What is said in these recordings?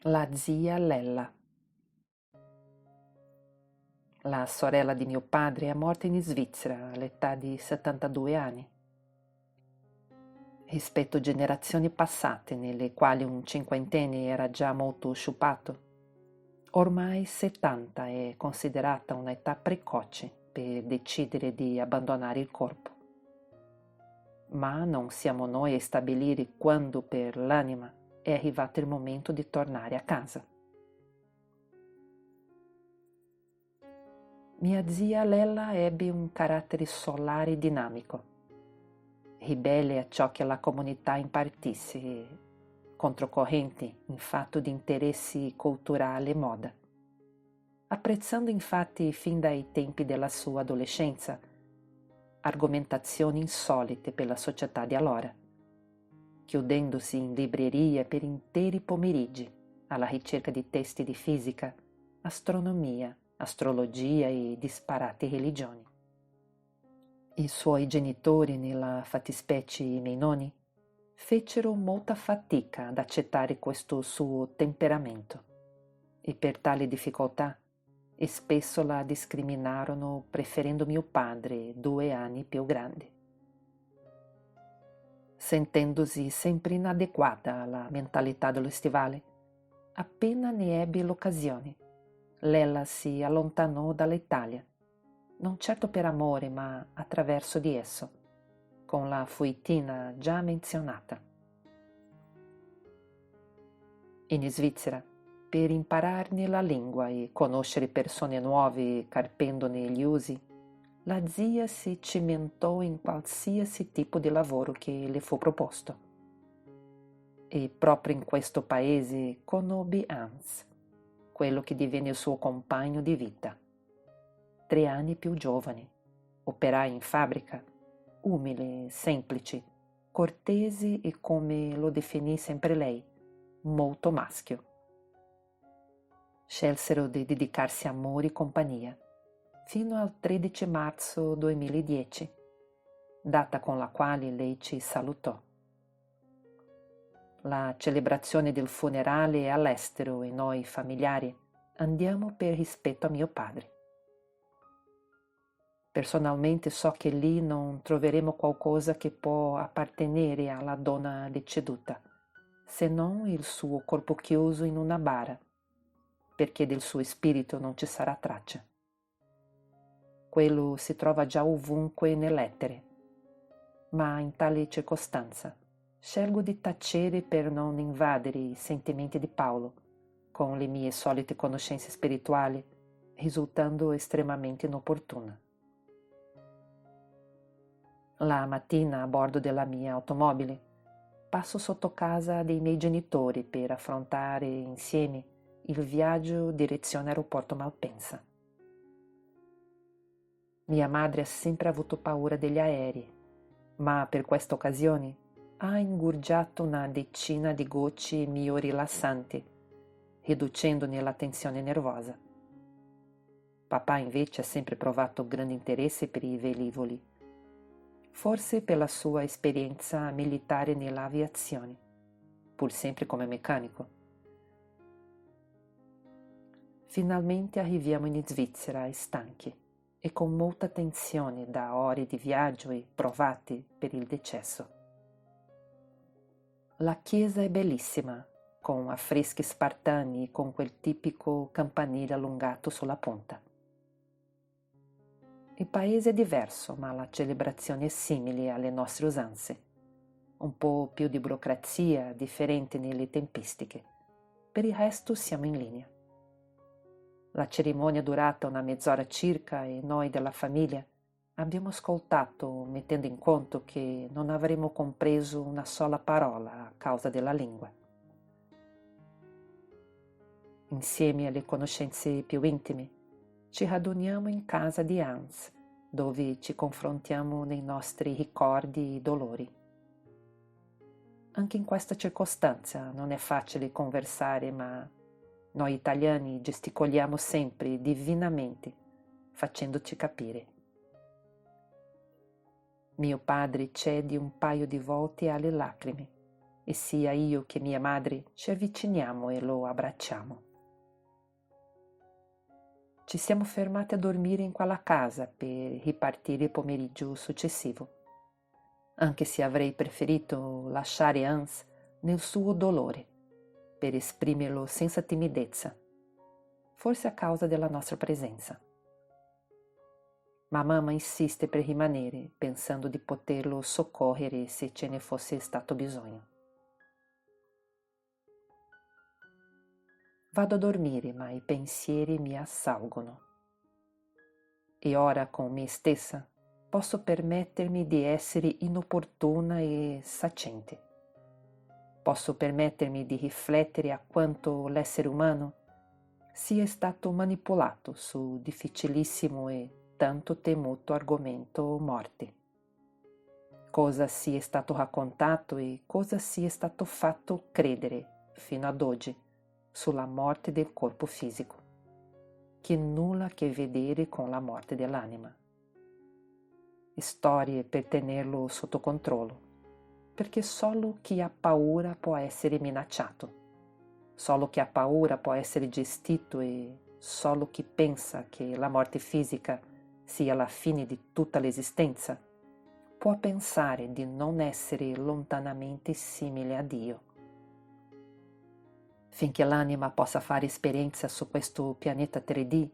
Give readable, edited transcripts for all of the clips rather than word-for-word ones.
La zia Lella. La sorella di mio padre è morta in Svizzera all'età di 72 anni. Rispetto a generazioni passate nelle quali un cinquantenne era già molto sciupato, ormai 70 è considerata un'età precoce per decidere di abbandonare il corpo. Ma non siamo noi a stabilire quando per l'anima è arrivato il momento di tornare a casa. Mia zia Lella ebbe un carattere solare e dinamico, ribelle a ciò che la comunità impartisse, controcorrente in fatto di interessi culturali e moda, apprezzando infatti fin dai tempi della sua adolescenza argomentazioni insolite per la società di allora, chiudendosi in libreria per interi pomeriggi alla ricerca di testi di fisica, astronomia, astrologia e disparate religioni. I suoi genitori, nella fattispecie i miei nonni, fecero molta fatica ad accettare questo suo temperamento e per tale difficoltà e spesso la discriminarono preferendo mio padre 2 anni più grande. Sentendosi sempre inadeguata alla mentalità dello stivale, appena ne ebbe l'occasione, Lella si allontanò dall'Italia, non certo per amore ma attraverso di esso, con la fuitina già menzionata. In Svizzera, per impararne la lingua e conoscere persone nuove carpendone gli usi, la zia si cimentò in qualsiasi tipo di lavoro che le fu proposto. E proprio in questo paese conobbe Hans, quello che divenne il suo compagno di vita. 3 anni più giovane, operai in fabbrica, umile, semplice, cortese e, come lo definì sempre lei, molto maschio. Scelsero di dedicarsi amore e compagnia fino al 13 marzo 2010, data con la quale lei ci salutò. La celebrazione del funerale è all'estero e noi familiari andiamo per rispetto a mio padre. Personalmente so che lì non troveremo qualcosa che può appartenere alla donna deceduta, se non il suo corpo chiuso in una bara, perché del suo spirito non ci sarà traccia. Quello si trova già ovunque nell'etere, ma in tale circostanza scelgo di tacere per non invadere i sentimenti di Paolo con le mie solite conoscenze spirituali, risultando estremamente inopportuna. La mattina, a bordo della mia automobile, passo sotto casa dei miei genitori per affrontare insieme il viaggio direzione aeroporto Malpensa. Mia madre ha sempre avuto paura degli aerei, ma per questa occasione ha ingurgiato una decina di gocce mio-rilassanti, riducendone la tensione nervosa. Papà invece ha sempre provato grande interesse per i velivoli, forse per la sua esperienza militare nell'aviazione, pur sempre come meccanico. Finalmente arriviamo in Svizzera stanchi e con molta tensione da ore di viaggio e provati per il decesso. La chiesa è bellissima, con affreschi spartani e con quel tipico campanile allungato sulla punta. Il paese è diverso, ma la celebrazione è simile alle nostre usanze. Un po' più di burocrazia, differente nelle tempistiche. Per il resto siamo in linea. La cerimonia è durata una mezz'ora circa e noi della famiglia abbiamo ascoltato mettendo in conto che non avremmo compreso una sola parola a causa della lingua. Insieme alle conoscenze più intime, ci raduniamo in casa di Hans, dove ci confrontiamo nei nostri ricordi e dolori. Anche in questa circostanza non è facile conversare, ma noi italiani gesticoliamo sempre divinamente, facendoci capire. Mio padre cede un paio di volte alle lacrime, e sia io che mia madre ci avviciniamo e lo abbracciamo. Ci siamo fermati a dormire in quella casa per ripartire il pomeriggio successivo, anche se avrei preferito lasciare Hans nel suo dolore per esprimerlo senza timidezza, forse a causa della nostra presenza. Ma mamma insiste per rimanere, pensando di poterlo soccorrere se ce ne fosse stato bisogno. Vado a dormire, ma i pensieri mi assalgono. E ora con me stessa posso permettermi di essere inopportuna e saccente. Posso permettermi di riflettere a quanto l'essere umano sia stato manipolato sul difficilissimo e tanto temuto argomento morte. Cosa sia stato raccontato e cosa sia stato fatto credere fino ad oggi sulla morte del corpo fisico, che nulla a che vedere con la morte dell'anima. Storie per tenerlo sotto controllo, perché solo chi ha paura può essere minacciato, solo chi ha paura può essere gestito e solo chi pensa che la morte fisica sia la fine di tutta l'esistenza può pensare di non essere lontanamente simile a Dio. Finché l'anima possa fare esperienza su questo pianeta 3D,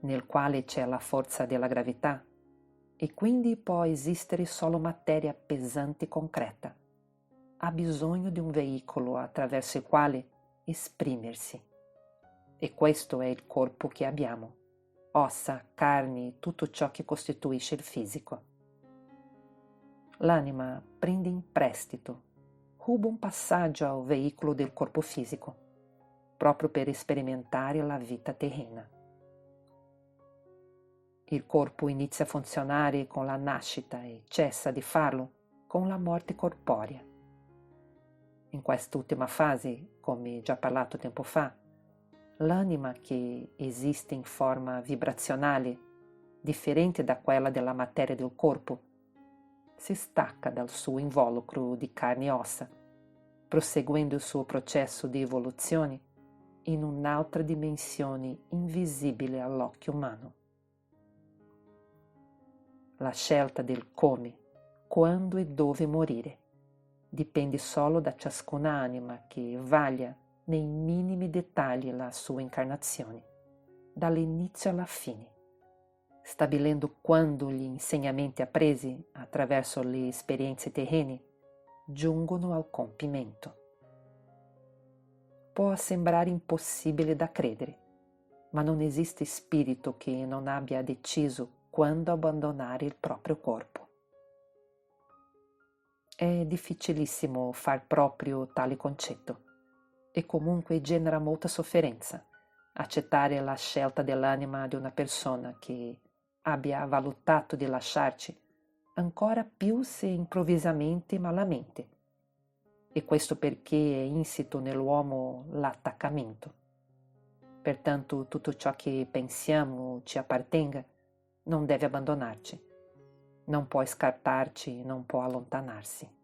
nel quale c'è la forza della gravità, e quindi può esistere solo materia pesante e concreta, ha bisogno di un veicolo attraverso il quale esprimersi. E questo è il corpo che abbiamo, ossa, carni, tutto ciò che costituisce il fisico. L'anima prende in prestito, ruba un passaggio al veicolo del corpo fisico, proprio per sperimentare la vita terrena. Il corpo inizia a funzionare con la nascita e cessa di farlo con la morte corporea. In quest'ultima fase, come già parlato tempo fa, l'anima, che esiste in forma vibrazionale, differente da quella della materia del corpo, si stacca dal suo involucro di carne e ossa, proseguendo il suo processo di evoluzione in un'altra dimensione invisibile all'occhio umano. La scelta del come, quando e dove morire dipende solo da ciascuna anima che vaglia nei minimi dettagli la sua incarnazione, dall'inizio alla fine, stabilendo quando gli insegnamenti appresi attraverso le esperienze terrene giungono al compimento. Può sembrare impossibile da credere, ma non esiste spirito che non abbia deciso quando abbandonare il proprio corpo. È difficilissimo far proprio tale concetto e comunque genera molta sofferenza accettare la scelta dell'anima di una persona che abbia valutato di lasciarci, ancora più se improvvisamente e malamente. E questo perché è insito nell'uomo l'attaccamento. Pertanto tutto ciò che pensiamo ci appartenga non deve abbandonarci, non può scartarci, non può allontanarsi.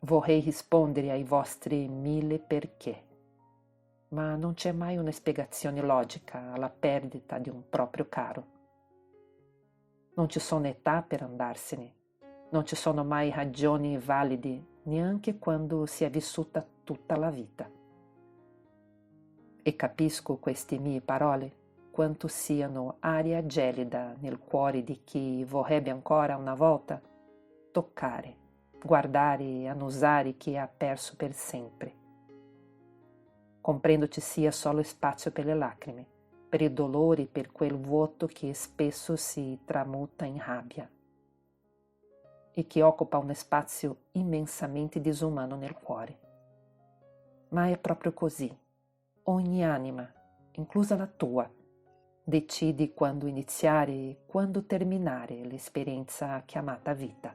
Vorrei rispondere ai vostri 1000 perché, ma non c'è mai una spiegazione logica alla perdita di un proprio caro. Non ci sono età per andarsene, non ci sono mai ragioni valide neanche quando si è vissuta tutta la vita. E capisco queste mie parole quanto siano aria gelida nel cuore di chi vorrebbe ancora una volta toccare, guardare e annusare chi ha perso per sempre. Comprendo ci sia solo spazio per le lacrime, per il dolore, per quel vuoto che spesso si tramuta in rabbia e che occupa uno spazio immensamente disumano nel cuore. Ma è proprio così. Ogni anima, inclusa la tua, decidi quando iniziare e quando terminare l'esperienza chiamata vita.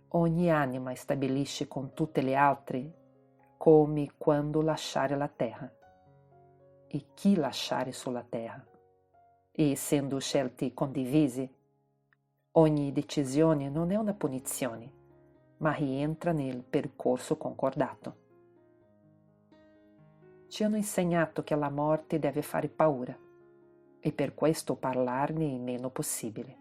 Ogni anima stabilisce con tutte le altre come e quando lasciare la terra e chi lasciare sulla terra. E essendo scelte condivise, Ogni decisione non è una punizione, ma rientra nel percorso concordato. Ci hanno insegnato che la morte deve fare paura e per questo parlarne il meno possibile.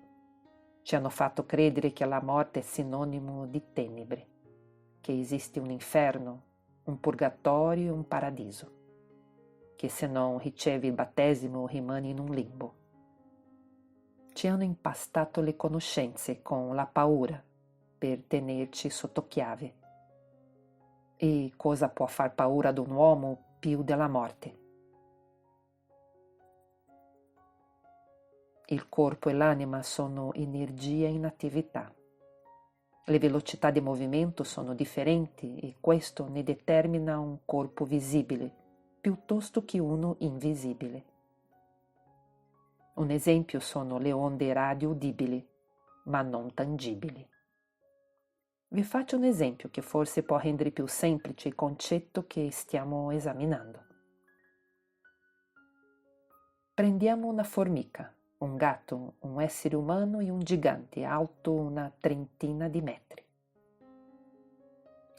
Ci hanno fatto credere che la morte è sinonimo di tenebre, che esiste un inferno, un purgatorio e un paradiso, che se non ricevi il battesimo rimani in un limbo. Ci hanno impastato le conoscenze con la paura per tenerci sotto chiave. E cosa può far paura ad un uomo più della morte? Il corpo e l'anima sono energia in attività. Le velocità di movimento sono differenti e questo ne determina un corpo visibile piuttosto che uno invisibile. Un esempio sono le onde radio udibili, ma non tangibili. Vi faccio un esempio che forse può rendere più semplice il concetto che stiamo esaminando. Prendiamo una formica, un gatto, un essere umano e un gigante alto una trentina di metri.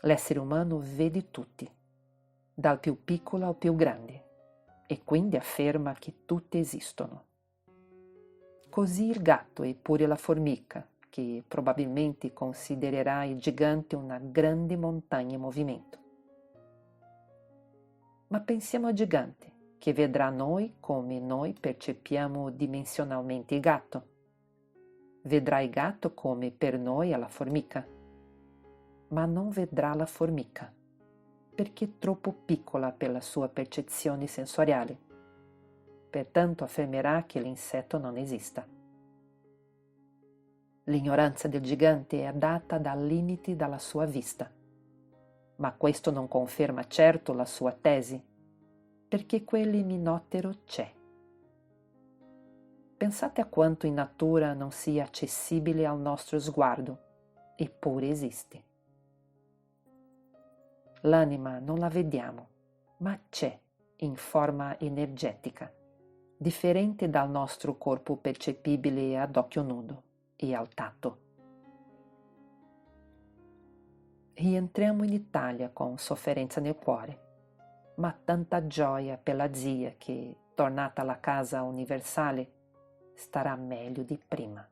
L'essere umano vede tutti, dal più piccolo al più grande, e quindi afferma che tutti esistono. Così il gatto e pure la formica, che probabilmente considererà il gigante una grande montagna in movimento. Ma pensiamo al gigante, che vedrà noi come noi percepiamo dimensionalmente il gatto. Vedrà il gatto come per noi è la formica, ma non vedrà la formica, perché è troppo piccola per la sua percezione sensoriale. Pertanto affermerà che l'insetto non esista. L'ignoranza del gigante è data dai limiti della sua vista, ma questo non conferma certo la sua tesi, perché quell'iminottero c'è. Pensate a quanto in natura non sia accessibile al nostro sguardo, eppure esiste. L'anima non la vediamo, ma c'è in forma energetica, differente dal nostro corpo percepibile ad occhio nudo e al tatto. Rientriamo in Italia con sofferenza nel cuore, ma tanta gioia per la zia che, tornata alla casa universale, starà meglio di prima.